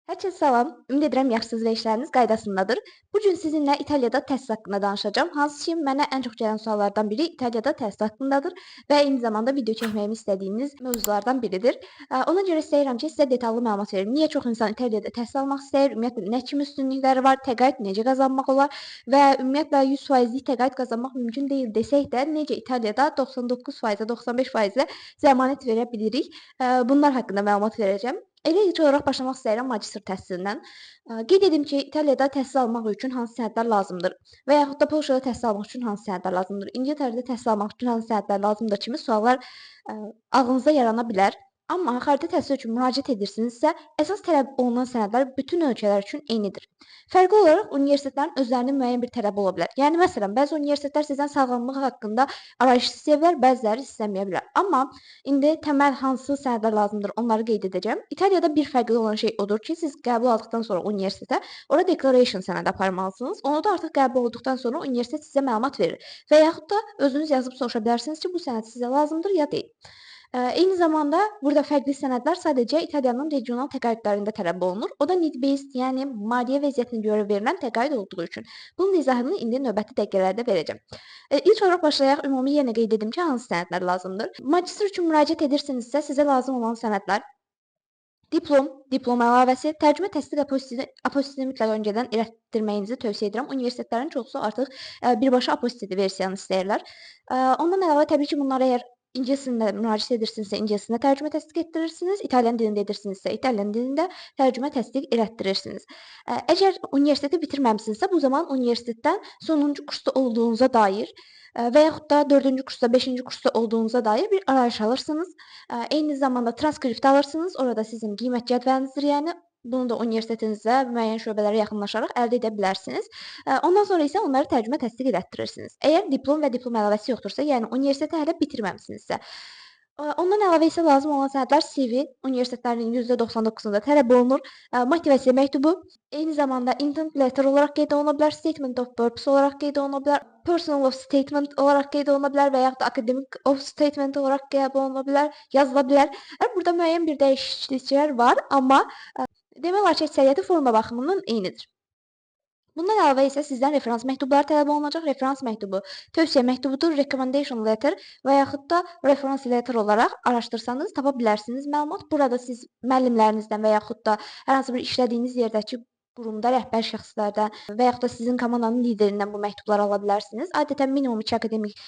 Hər kəsə salam. Ümid edirəm yaxşısınız və işləriniz qaydasındadır. Bu gün sizinlə İtaliyada təhsil haqqında danışacağam. Hansı ki, mənə ən çox gələn suallardan biri İtaliyada təhsil haqqındadır və eyni zamanda video çəkməyimi istədiyiniz mövzulardan biridir. Ona görə istəyirəm ki, sizə detallı məlumat verim. Niyə çox insan İtaliyada təhsil almaq istəyir? Ümumiyyətlə, nə kimi üstünlükləri var? Təqaüd necə qazanmaq olar? Və ümumiyyətlə 100%lik təqaüd qazanmaq mümkün deyil desək də, necə İtaliyada 99%, 95%-ə zəmanət verə bilirik? Bunlar haqqında məlumat verəcəm. Elə ilk olaraq başlamaq istəyirəm magistr təhsilindən. Qeyd edim ki, İtaliyada təhsil almaq üçün hansı sənədlər lazımdır və yaxud da Polşada təhsil almaq üçün hansı sənədlər lazımdır, İngiltərədə təhsil almaq üçün hansı sənədlər lazımdır kimi suallar ağlınıza yarana bilər. Amma xarici təhsil üçün müraciət edirsinizsə, əsas tələb olunan sənədlər bütün ölkələr üçün eynidir. Fərqli olaraq universitetlərin özlərinin müəyyən bir tələbi ola bilər. Yəni məsələn, bəzi universitetlər sizdən sağlamlıq haqqında arayış istəyə bilər, bəziləri istəməyə bilər. Amma indi təməl hansı sənədlər lazımdır, onları qeyd edəcəm. İtaliyada bir fərqli olan şey odur ki, siz qəbul aldıqdan sonra universitetə, ora declaration sənədi aparmalısınız. Onu da artıq qəbul olduqdan sonra universitet sizə məlumat verir. Və yaxud da özünüz yazıb soruşa bilərsiniz ki, bu sənəd sizə lazımdır ya deyil. Eyni zamanda burada fərqli sənədlər sadəcə İtaliyanın regional təqaüdlərində tələb olunur. O da need-based, yəni maliyyə vəziyyətinə görə verilən təqaüd olduğu üçün. Bunun izahını indi növbəti dəqiqələrdə verəcəm. İlk olaraq başlayaq. Ümumi yenə qeyd edim ki, hansı sənədlər lazımdır. Magistr üçün müraciət edirsinizsə, sizə lazım olan sənədlər diplom, diplom əlavəsi, tərcümə təsdiq apostili mütləq öncədən elətdirməyinizi tövsiyə edirəm. Universitetlərin çoxusu artıq birbaşa apostili versiyanı istəyirlər. Ondan əlavə təbii ki, bunları əgər İngilis dilində müraciət edirsinizsə, ingilis dilində tərcümə təsdiq etdirirsiniz. İtalyan dilində edirsinizsə, İtalyan dilində tərcümə təsdiq elətdirirsiniz. Əgər universiteti bitirməmisinizsə, bu zaman universitetdən sonuncu kursda olduğunuza dair və yaxud da 4-cü kursda, 5-ci kursda olduğunuza dair bir arayış alırsınız. Eyni zamanda transkript alırsınız. Orada sizin qiymət cədvəlinizdir, yəni bunu da universitetinizə müəyyən şöbələrə yaxınlaşaraq əldə edə bilərsiniz. Ondan sonra isə onları tərcümə təsdiq elətdirirsiniz. Əgər diplom və diplom əlavəsi yoxdursa, yəni universiteti hələ bitirməmisinizsə, ondan əlavə isə lazım olan sənədlər CV, universitetlərin %99-unda tələb olunur. Motivasiya məktubu, eyni zamanda intent letter olaraq qeyd oluna bilər, statement of purpose olaraq qeyd oluna bilər, personal of statement olaraq qeyd oluna bilər və yaxud da academic of statement olaraq qəbul oluna bilər, yazıla bilər. Burada müəyyən bir dəyişikliklər var, amma demək olar ki, əksəriyyəti forma baxımından eynidir. Bundan əlavə isə sizdən referans məktubları tələb olunacaq. Referans məktubu tövsiyə məktubudur, recommendation letter və yaxud da reference letter olaraq araşdırsanız tapa bilərsiniz məlumat. Burada siz müəllimlərinizdən və yaxud da hər hansı bir işlədiyiniz yerdəki qurumda rəhbər şəxslərdən və yaxud da sizin komandanın liderindən bu məktubları ala bilərsiniz. Adətən minimum 2 akademik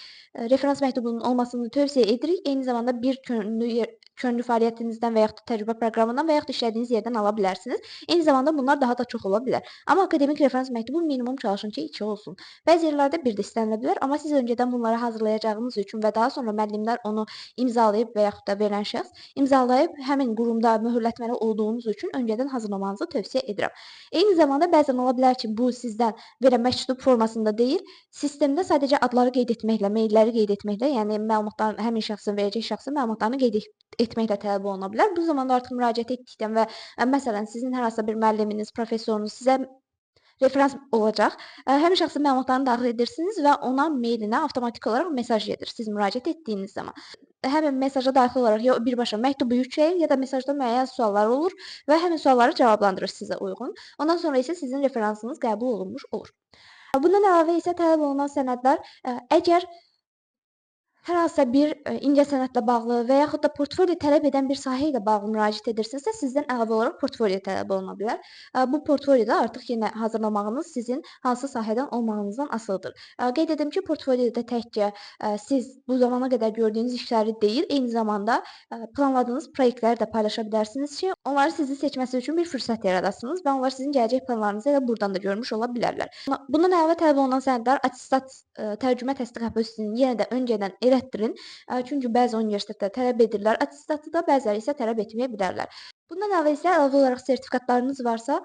referans məktubunun olmasını tövsiyə edirik. Eyni zamanda bir könüllü fəaliyyətinizdən və yaxud da təcrübə proqramından və yaxud da işlədiyiniz yerdən ala bilərsiniz. Eyni zamanda bunlar daha da çox ola bilər. Amma akademik referans məktubu minimum çalışın ki, 2 olsun. Bəzi yerlərdə bir də istənilə bilər, amma siz öncədən bunları hazırlayacağınız üçün və daha sonra müəllimlər onu imzalayıb və yaxud da verən şəxs imzalayıb həmin qurumda möhürlətməli olduğunuz üçün öncədən hazırlamanızı tövsiyə edirəm. Eyni zamanda bəzən ola bilər ki, bu sizdən verən məktub formasında deyil, sistemdə sadəcə adları qeyd etməklə, meylləri qeyd etməklə, yəni məlumatların həmin şəxsin verəcək şəxsin məlumatlarını qeyd etməklə tələb oluna bilər. Bu zamanda artıq müraciət etdikdən və məsələn sizin hər hansısa bir müəlliminiz, professorunuz sizə referans olacaq. Həmin şəxsin məlumatlarını daxil edirsiniz və ona meylinə avtomatik olaraq mesaj gedir siz müraciət etdiyiniz zaman. Həmin mesaja daxil olaraq ya birbaşa məktubu yükləyir, ya da mesajda müəyyən suallar olur və həmin sualları cavablandırır sizə uyğun. Ondan sonra isə sizin referansınız qəbul olunmuş olur. Bundan əlavə isə tələb olunan sənədlər, əgər hər hansısa bir incəsənətlə bağlı və yaxud da portfolio tələb edən bir sahə ilə bağlı müraciət edirsinizsə, sizdən əlavə olaraq portfolio tələb oluna bilər. Bu portfolioda artıq yenə hazırlamağınız sizin hansı sahədən olmağınızdan asılıdır. Qeyd edim ki, portfolioda təkcə siz bu zamana qədər gördüyünüz işləri deyil, eyni zamanda planladığınız proyektləri də paylaşa bilərsiniz ki, onları sizi seçməsi üçün bir fürsət yaradasınız və onlar sizin gələcək planlarınızı elə buradan da görmüş ola bilərlər. Bundan əlavə tələb olunan sənədlər attestat, tərcümə təsdiq apostilisini yenə də öncədən elətdirin. Çünki bəzi universitetlər tələb edirlər attestatı da, bəziləri isə tələb etməyə bilərlər. Bundan əlavə isə əlavə olaraq sertifikatlarınız varsa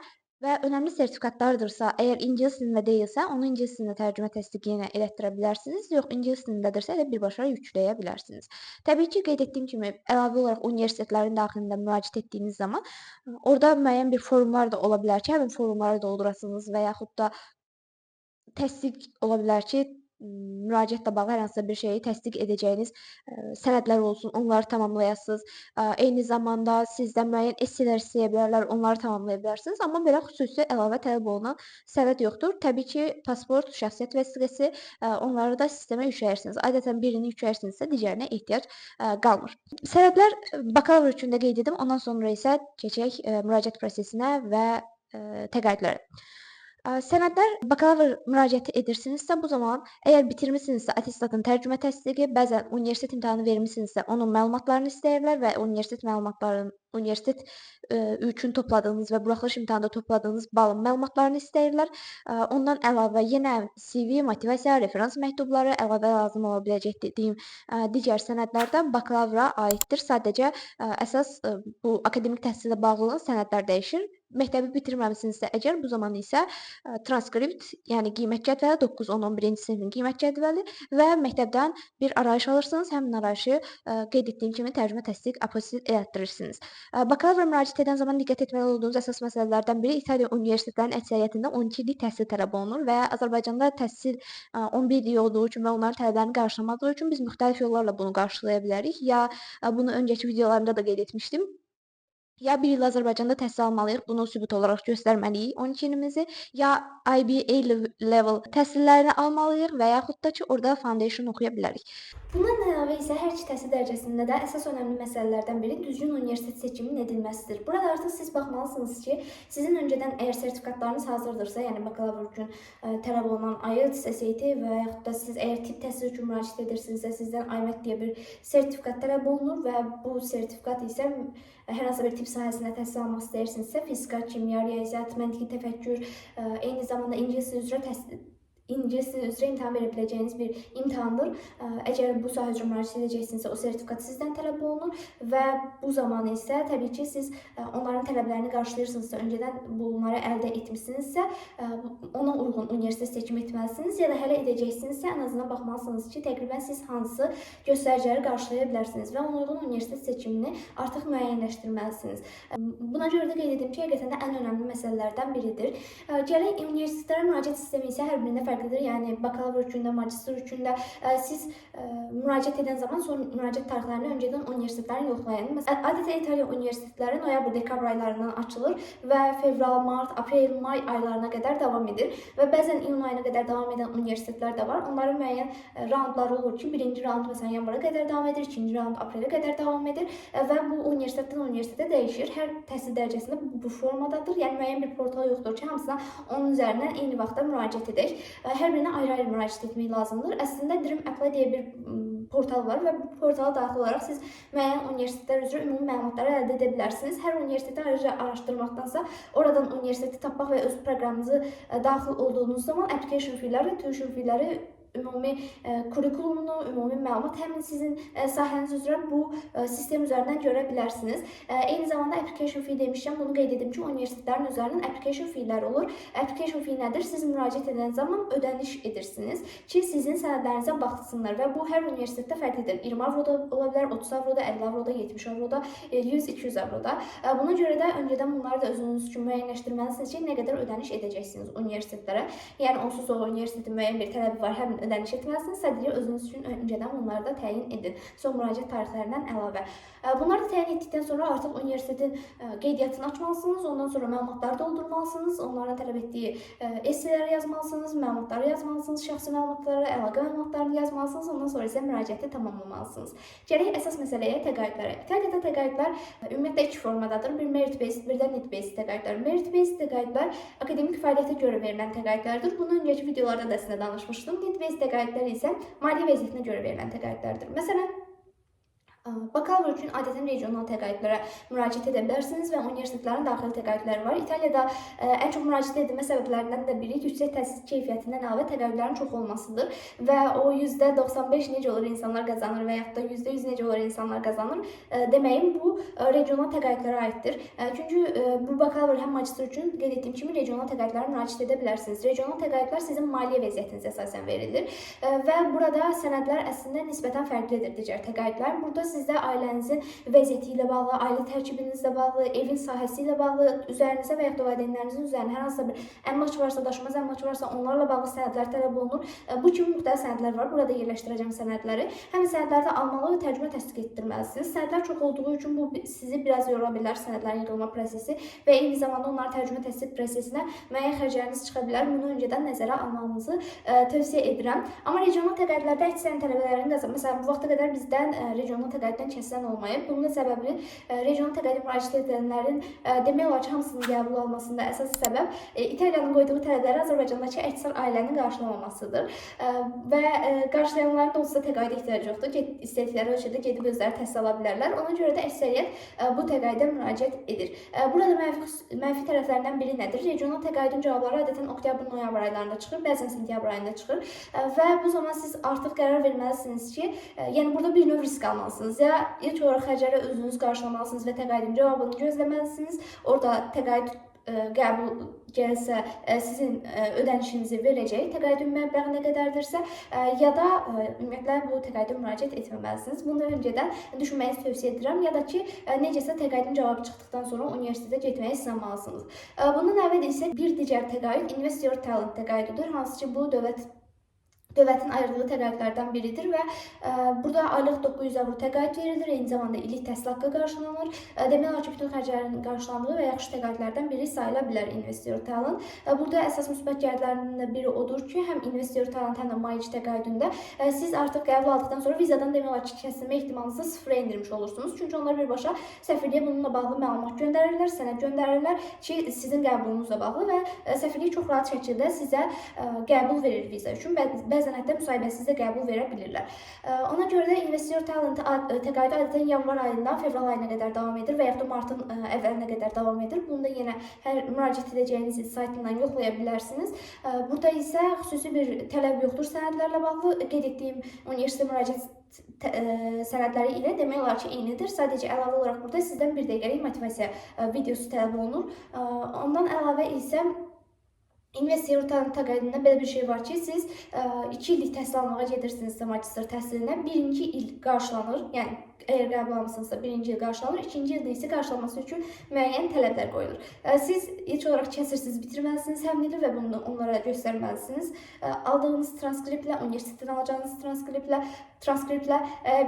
və önəmli sertifikatlardırsa, əgər ingilis dilində deyilsə, onu ingilis dilində tərcümə təsdiqi yenə elətdirə bilərsiniz. Yox, ingilis dilindədirsə elə birbaşa yükləyə bilərsiniz. Təbii ki, qeyd etdiyim kimi əlavə olaraq universitetlərin daxilində müraciət etdiyiniz zaman orada müəyyən bir formlar da ola bilər ki, həmin formları doldurasınız və yaxud da təsdiq ola bilər ki, müraciətlə bağlı hər hansısa bir şeyi təsdiq edəcəyiniz sənədlər olsun, onları tamamlayasınız. Eyni zamanda sizdən müəyyən esselər istəyə bilərlər, onları tamamlaya bilərsiniz. Amma belə xüsusi əlavə tələb olunan sənəd yoxdur. Təbii ki, pasport, şəxsiyyət vəsiqəsi, onları da sistemə yükləyirsiniz. Adətən birini yükləyirsinizsə, digərinə ehtiyac qalmır. Sənədlər bakalavr üçün də qeyd edim, ondan sonra isə keçək müraciət prosesinə və təqaüdlərə. Sənədlər bakalavr müraciəti edirsinizsə, bu zaman əgər bitirmisinizsə attestatın tərcümə təsdiqi, bəzən universitet imtahanı vermisinizsə, onun məlumatlarını istəyirlər və universitet üçün topladığınız və buraxılış imtahanında topladığınız balın məlumatlarını istəyirlər. Ondan əlavə yenə CV, motivasiya, referans məktubları, əlavə lazım ola biləcək dediyim digər sənədlər də bakalavra aiddir. Sadəcə əsas bu akademik təhsillə bağlı olan sənədlər dəyişir. Məktəbi bitirməmisinizsə əgər, bu zaman isə transkript, yəni qiymət cədvəli, 9, 10, 11-ci sinifin qiymət cədvəli və məktəbdən bir arayış alırsınız. Həmin arayışı qeyd etdiyim kimi tərcümə təsdiq apostil elətdirirsiniz. Bakalavra müraciət edən zaman diqqət etməli olduğunuz əsas məsələlərdən biri İtaliya universitetlərinin əksəriyyətində 12 illik təhsil tələb olunur və Azərbaycanda təhsil 11 illik olduğu üçün və onların tələblərini qarşılamadığı üçün biz müxtəlif yollarla bunu qarşılaya bilərik. Ya bunu öncəki videolarımda da qeyd etmişdim. Ya bir il Azərbaycanda təhsil almalıyıq, bunu sübut olaraq göstərməliyik 12 ilimizi, ya IB level təhsillərini almalıyıq və yaxud da ki, orada foundation oxuya bilərik. Bundan əlavə isə hər iki təhsil dərəcəsində də əsas önəmli məsələlərdən biri düzgün universitet seçiminin edilməsidir. Burada artıq siz baxmalısınız ki, sizin öncədən əgər sertifikatlarınız hazırdırsa, yəni bakalavr üçün tələb olunan IELTS, SAT və yaxud da siz əgər tibb təhsili üçün müraciət edirsinizsə, sizdən IMEC deyə bir sertifikat tələb olunur və bu sertifikat isə hər hansı bir tibb sahəsində təhsil almaq istəyirsinizsə, fizika, kimya, riyaziyyat, məntiqi təfəkkür, eyni zamanda ingilis dili üzrə imtahan verə biləcəyiniz bir imtahandır. Əgər bu sahə üzrə müraciət edəcəksinizsə, o sertifikat sizdən tələb olunur və bu zaman isə təbii ki, siz onların tələblərini qarşılayırsınızsa, öncədən bunları əldə etmisinizsə, ona uyğun universitet seçimi etməlisiniz ya da hələ edəcəksinizsə, ən azından baxmalısınız ki, təqribən siz hansı göstəriciləri qarşılaya bilərsiniz və ona uyğun universitet seçimini artıq müəyyənləşdirməlisiniz. Buna görə də qeyd edim ki, həqiqətən də ən önəmli məsələlərdən biridir. Gələk universitetlərə müraciət sistemi isə hər birində fərqlidir. Yəni bakalavr üçün də, magistr üçün də siz müraciət edən zaman son müraciət tarixlərini öncədən universitetlərin yoxlayın. Məsələn, adətən İtaliya universitetləri noyabr-dekabr aylarından açılır və fevral, mart, aprel, may aylarına qədər davam edir və bəzən iyun ayına qədər davam edən universitetlər də var. Onların müəyyən raundları olur ki, birinci raund məsələn yanvara qədər davam edir, ikinci raund aprelə qədər davam edir və bu universitetdən universitetə dəyişir. Hər təhsil dərəcəsində bu formadadır. Yəni müəyyən bir portal yoxdur ki, hamısına onun üzərindən eyni vaxtda müraciət edək. Hər birinə ayrı-ayrı müraciət etmək lazımdır. Əslində Dream Apply deyə bir portal var və bu portala daxil olaraq siz müəyyən universitetlər üzrə ümumi məlumatları əldə edə bilərsiniz. Hər universiteti ayrıca araşdırmaqdansa, oradan universiteti tapmaq və öz proqramınızı daxil olduğunuz zaman application feeləri, tuition feeləri, ümumi kurikulumunu, ümumi məlumat həmin sizin sahəniz üzrə bu sistem üzərindən görə bilərsiniz. Eyni zamanda application fee demişkən bunu qeyd edim ki, universitetlərin üzərindən application feeləri olur. Application fee nədir? Siz müraciət edən zaman ödəniş edirsiniz ki, sizin sənədlərinizə baxsınlar və bu hər universitetdə fərqlidir. 20 avro da ola bilər, 30 avro da, 50 avro da, 70 avro da, 100-200 avro da. Buna görə də öncədən bunları da özünüz üçün müəyyənləşdirməlisiniz ki, nə qədər ödəniş edəcəksiniz universitetlərə. Yəni onsuz o universitetin müəyyən bir tələbi var, həmin ödəniş etməlisiniz. Sadəcə özünüz üçün öncədən bunları da təyin edin. Son müraciət tarixlərindən əlavə. Bunları da təyin etdikdən sonra artıq universitetin qeydiyyatını açmalısınız. Ondan sonra məlumatları doldurmalısınız. Onların tələb etdiyi esseləri yazmalısınız, məlumatları yazmalısınız, şəxsi məlumatları, əlaqə məlumatlarını yazmalısınız. Ondan sonra isə müraciəti tamamlamalısınız. Gələk əsas məsələyə, təqaüdlərə. İtaliyada təqaüdlər ümumiyyətlə iki formadadır. Bir merit-based, bir də need-based təqaüdlər. Merit-based təqaüdlər akademik fəaliyyətə görə verilən təqaüdlərdir. Bunu öncəki videolarda da sizə danışmışdım. Need-based təqaüdlər isə maliyyə vəziyyətinə görə verilən təqaüdlərdir. Məsələn, bakalavr üçün adətən regional təqaüdlərə müraciət edə bilərsiniz və universitetlərin daxili təqaüdləri var. İtaliyada ən çox müraciət edilmə səbəblərindən də biri yüksək təhsil keyfiyyətindən əlavə təqaüdlərin çox olmasıdır və o %95 necə olur insanlar qazanır və yaxud da %100 necə olur insanlar qazanır deməyim bu regional təqaüdlərə aiddir. Çünki bu bakalavr həm magistr üçün qeyd etdiyim kimi regional təqaüdlərə müraciət edə bilərsiniz. Regional təqaüdlər sizin maliyyə vəziyyətinizə əsasən verilir və burada sənədlər əslində nisbətən fərqlidir digər təqaüdlər. Burada sizdə ailənizin vəziyyəti ilə bağlı, ailə tərkibinizlə bağlı, evin sahəsi ilə bağlı, üzərinizə və ya da valideynlərinizin üzərinə hər hansısa bir əmlak varsa, daşınmaz əmlak varsa, onlarla bağlı sənədlər tələb olunur. Bu kimi müxtəlif sənədlər var. Burada yerləşdirəcəm sənədləri. Həmin sənədlərdə almalı və tərcümə təsdiq etdirməlisiniz. Sənədlər çox olduğu üçün bu sizi biraz yora bilər, sənədlərin yığılma prosesi və eyni zamanda onların tərcümə təsdiq prosesinə müəyyən xərcləriniz çıxa bilər. Bunu öncədən nəzərə almağınızı tövsiyə edirəm. Amma regional təqaüdlərdə əksərən tələbələrin məsələn, bu vaxta qədər bizdən regional təqaüddən kəsilən olmayıb. Bunun səbəbi regional təqaüdə müraciət edənlərin demək olar ki, hamısının qəbul almasında əsas səbəb İtaliyanın qoyduğu tələbləri Azərbaycandakı əksər ailənin qarşılamamasıdır. Və qarşılayanların da olsa təqaüdə ehtiyacı yoxdur. İstədikləri ölçüdə gedib özləri təhsil ala bilərlər. Ona görə də əksəriyyət bu təqaüdə müraciət edir. Burada mənfi tərəflərindən biri nədir? Regional təqaüdün cavabları adətən oktyabr-noyabr aylarında çıxır, bəzən sentyabr ayında çıxır və bu zaman siz artıq qərar verməlisiniz ki, yəni burada bir növ risk almalısınız. Ya ilk olaraq xərcləri özünüz qarşılamalısınız və təqaüdün cavabını gözləməlisiniz. Orada təqaüd qəbul gəlsə sizin ödənişinizi verəcək. Təqaüdün məbləği nə qədərdirsə ya da ümumiyyətlə bu təqaüdə müraciət etməməlisiniz. Bunu öncədən düşünməyi tövsiyə edirəm ya da ki, necəsə təqaüdün cavabı çıxdıqdan sonra universitetə getməyi sınamalısınız. Bundan əvvəl isə bir digər təqaüd Invest Your Talent təqaüdüdür, hansı ki bu dövlətin ayırdığı təqaüdlərdən biridir və burada aylıq 900 avro təqaüd verilir, eyni zamanda illik təhsil haqqı qarşılanır. Demək olar ki, bütün xərclərin qarşılandığı və yaxşı təqaüdlərdən biri sayıla bilər Invest Your Talent. Burada əsas müsbət cəhətlərindən biri odur ki, həm Invest Your Talent, həm də MyG təqaüdündə siz artıq qəbul aldıqdan sonra vizadan demək olar ki, kəsilmə ehtimalınızı sıfıra endirmiş olursunuz. Çünki onlar birbaşa səfirliyə bununla bağlı məlumat göndərirlər, sənəd göndərirlər ki, sizin qəbulunuzla bağlı və səfirlik çox rahat şəkildə sizə qəbul verir viza üçün. Bəzən hətta müsahibəsiz də qəbul verə bilirlər. Ona görə də Invest Your Talent təqaüdü adətən yanvar ayından fevral ayına qədər davam edir və yaxud da martın əvvəlinə qədər davam edir. Bunu da yenə hər müraciət edəcəyiniz saytından yoxlaya bilərsiniz. Burada isə xüsusi bir tələb yoxdur sənədlərlə bağlı. Qeyd etdiyim universitet müraciət sənədləri ilə demək olar ki, eynidir. Sadəcə əlavə olaraq burada sizdən bir dəqiqəlik motivasiya videosu tələb olunur. Ondan əlavə isə Invest Your Talent təqaüdündə belə bir şey var ki, siz 2 illik təhsil almağa gedirsinizsə magistr təhsilinə, birinci il qarşılanır, yəni əgər qəbul almısınızsa birinci il qarşılanır, ikinci ildə isə qarşılanması üçün müəyyən tələblər qoyulur. Siz ilk olaraq kəsrsiz bitirməlisiniz həmin ili və bunu onlara göstərməlisiniz. Aldığınız transkriptlə, universitetdən alacağınız transkriptlə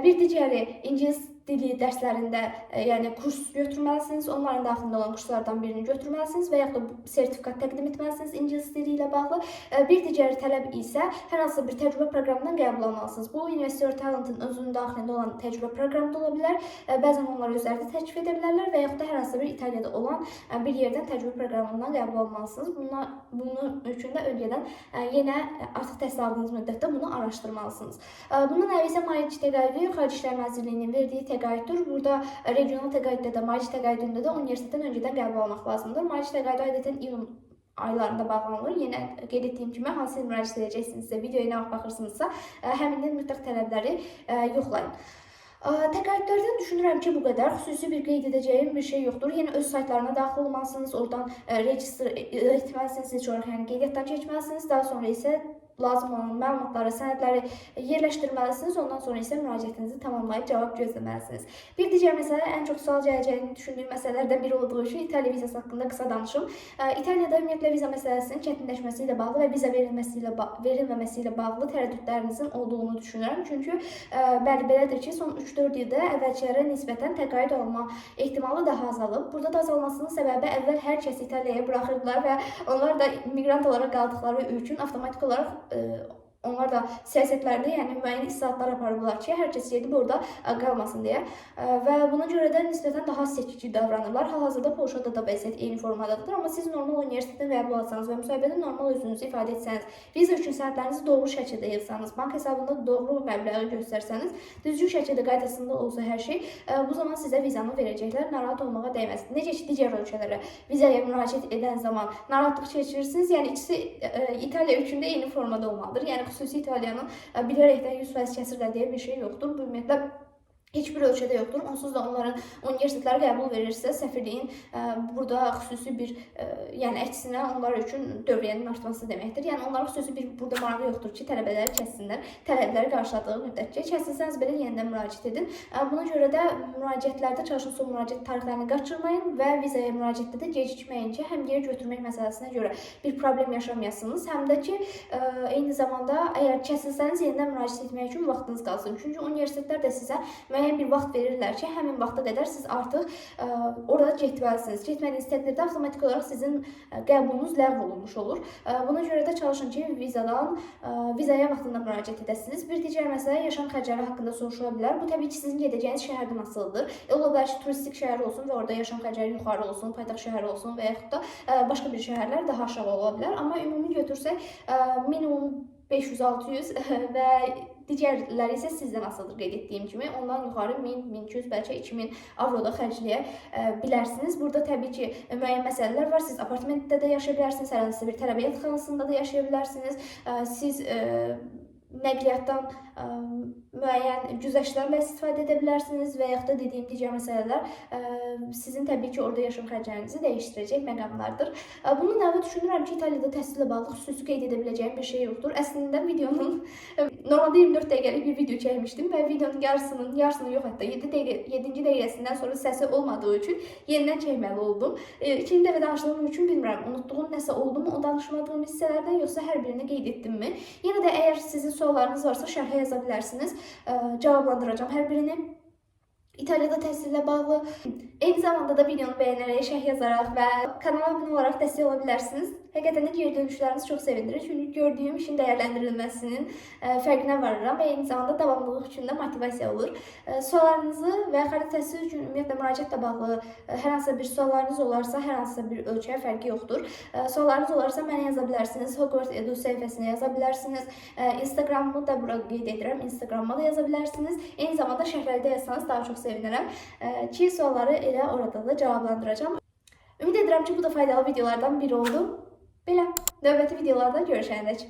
bir digəri ingilis dili dərslərində, yəni kurs götürməlisiniz, onların daxilində olan kurslardan birini götürməlisiniz və yaxud da sertifikat təqdim etməlisiniz ingilis dili ilə bağlı. Bir digər tələb isə hər hansı bir təcrübə proqramından qəbul almalısınız. Bu Invest Your Talent'ın özünün daxilində olan təcrübə proqramı da ola bilər. Bəzən onlar özləri də təklif edə bilərlər və yaxud da hər hansı bir İtaliyada olan bir yerdən təcrübə proqramından qəbul almalısınız. Bunun üçün də öncədən yenə artıq təhsil aldığınız müddətdə bunu araşdırmalısınız. Bundan əvvəl isə MyG təqaüdü Xarici İşlər Nazirliyinin verdiyi təqaüddür. Burada regional təqaüddə də, MyG təqaüdündə də universitetdən öncədən qəbul almaq lazımdır. MyG təqaüdü adətən iyun aylarında bağlanılır. Yenə qeyd etdiyim kimi hansı il müraciət edəcəksinizsə, videoya nə vaxt baxırsınızsa, həmin il mütləq tələbləri yoxlayın. Təqaüdlərdən düşünürəm ki, bu qədər. Xüsusi bir qeyd edəcəyim bir şey yoxdur. Yenə öz saytlarına daxil olmalısınız, oradan register etməlisiniz, ilk olaraq yəni qeydiyyatdan keçməlisiniz, daha sonra isə lazım olan məlumatları, sənədləri yerləşdirməlisiniz. Ondan sonra isə müraciətinizi tamamlayıb cavab gözləməlisiniz. Bir digər məsələ, ən çox sual gələcəyini düşündüyüm məsələlərdən biri olduğu üçün İtaliya vizası haqqında qısa danışım. İtaliyada ümumiyyətlə viza məsələsinin çətinləşməsi ilə bağlı və viza verilməməsi ilə bağlı tərəddüdlərinizin olduğunu düşünürəm. Çünki bəli, belədir ki, son 3-4 ildə əvvəlkilərə nisbətən təqaüd alma ehtimalı daha azalıb. Burada da azalmasının səbəbi əvvəl hər kəs İtaliyaya buraxırdılar və onlar da miqrant olaraq qaldıqları üçün avtomatik olaraq onlar da siyasətlərdə, yəni müəyyən islahatlar aparırlar ki, hər kəs gedib orada qalmasın deyə. Və buna görə də nisbətən daha seçici davranırlar. Hal-hazırda Polşada da vəziyyət eyni formadadır, amma siz normal universitetdən qəbul alsanız və müsahibədə normal özünüzü ifadə etsəniz, viza üçün sənədlərinizi doğru şəkildə yığsanız, bank hesabında doğru məbləği göstərsəniz, düzgün şəkildə qaydasında olsa hər şey, bu zaman sizə vizanı verəcəklər, narahat olmağa dəyməz. Necə ki, digər ölkələrə vizaya müraciət edən zaman narahatlıq keçirirsiniz, yəni ikisi İtaliya üçün də eyni formada olmalıdır. Yəni xüsusi İtaliyanın bilərəkdən 100% kəsirlər deyə bir şey yoxdur. Bu ümumiyyətlə heç bir ölkədə yoxdur. Onsuz da onların universitetləri qəbul verirsə, səfirliyin burada xüsusi bir, yəni əksinə onlar üçün dövriyyənin artması deməkdir. Yəni onların xüsusi bir burada marağı yoxdur ki, tələbələri kəssinlər. Tələbləri qarşıladığı müddətcə kəsilsəniz belə yenidən müraciət edin. Buna görə də müraciətlərdə çalışın son müraciət tarixlərini qaçırmayın və vizaya müraciətdə də gecikməyin ki, həm geri götürmək məsələsinə görə bir problem yaşamayasınız, həm də ki, eyni zamanda əgər kəsilsəniz yenidən müraciət etmək üçün vaxtınız qalsın. Çünki universitetlər də sizə müəyyən bir vaxt verirlər ki, həmin vaxta qədər siz artıq orada getməlisiniz. Getmədiyiniz təqdirdə avtomatik olaraq sizin qəbulunuz ləğv olunmuş olur. Buna görə də çalışın ki, vizaya vaxtında müraciət edəsiniz. Bir digər məsələ yaşam xərcləri haqqında soruşula bilər. Bu təbii ki, sizin gedəcəyiniz şəhərdən asılıdır. Ola bilər ki, turistik şəhər olsun və orada yaşam xərcləri yuxarı olsun, paytaxt şəhəri olsun və yaxud da başqa bir şəhərlər daha aşağı ola bilər. Amma ümumi götürsək minimum 500-600 və digərləri isə sizdən asılıdır qeyd etdiyim kimi. Ondan yuxarı 1000, 1200, bəlkə 2000 avroda xərcləyə bilərsiniz. Burada təbii ki, müəyyən məsələlər var. Siz apartmentdə də yaşaya bilərsiniz, hər hansı bir tələbə xanasında da yaşaya bilərsiniz. Siz nəqliyyatdan müəyyən güzəştlərlə istifadə edə bilərsiniz və yaxud da dediyim digər məsələlər sizin təbii ki, orada yaşam xərclərinizi dəyişdirəcək məqamlardır. Bunun əlavə düşünürəm ki, İtaliyada təhsillə bağlı xüsusi qeyd edə biləcəyim bir şey yoxdur. Əslində videonun normalda 24 dəqiqəlik bir video çəkmişdim və videonun yarısını yox, hətta 7-ci dəqiqəsindən sonra səsi olmadığı üçün yenidən çəkməli oldum. İkinci dəfə danışdığım üçün bilmirəm, unutduğum nəsə oldu mu o danışmadığım hissələrdən, yoxsa hər birini qeyd etdimmi? Yenə də əgər sizin suallarınız varsa şərhə yaza bilərsiniz. Cavablandıracağım hər birini. İtaliyada təhsillə bağlı. Eyni zamanda da videonu bəyənərək, şərh yazaraq və kanala abunə olaraq dəstək ola bilərsiniz. Həqiqətən də geri dönüşləriniz çox sevindirir. Çünki gördüyüm işin dəyərləndirilməsinin fərqinə varıram və eyni zamanda davamlılıq üçün də motivasiya olur. Suallarınızı və xarici təhsil üçün ümumiyyətlə müraciətlə bağlı hər hansısa bir suallarınız olarsa, hər hansısa bir ölçəyə fərqi yoxdur. Suallarınız olarsa mənə yaza bilərsiniz. Hogwarts Edu səhifəsinə yaza bilərsiniz. Instagramımı da bura qeyd edirəm. Instagramıma da yaza bilərsiniz. Eyni zamanda şərhlərdə yazsanız daha çox sevinirəm ki, sualları elə orada da cavablandıracağam. Ümid edirəm ki, bu da faydalı videolardan biri oldu. Belə, növbəti videolarda görüşənədək.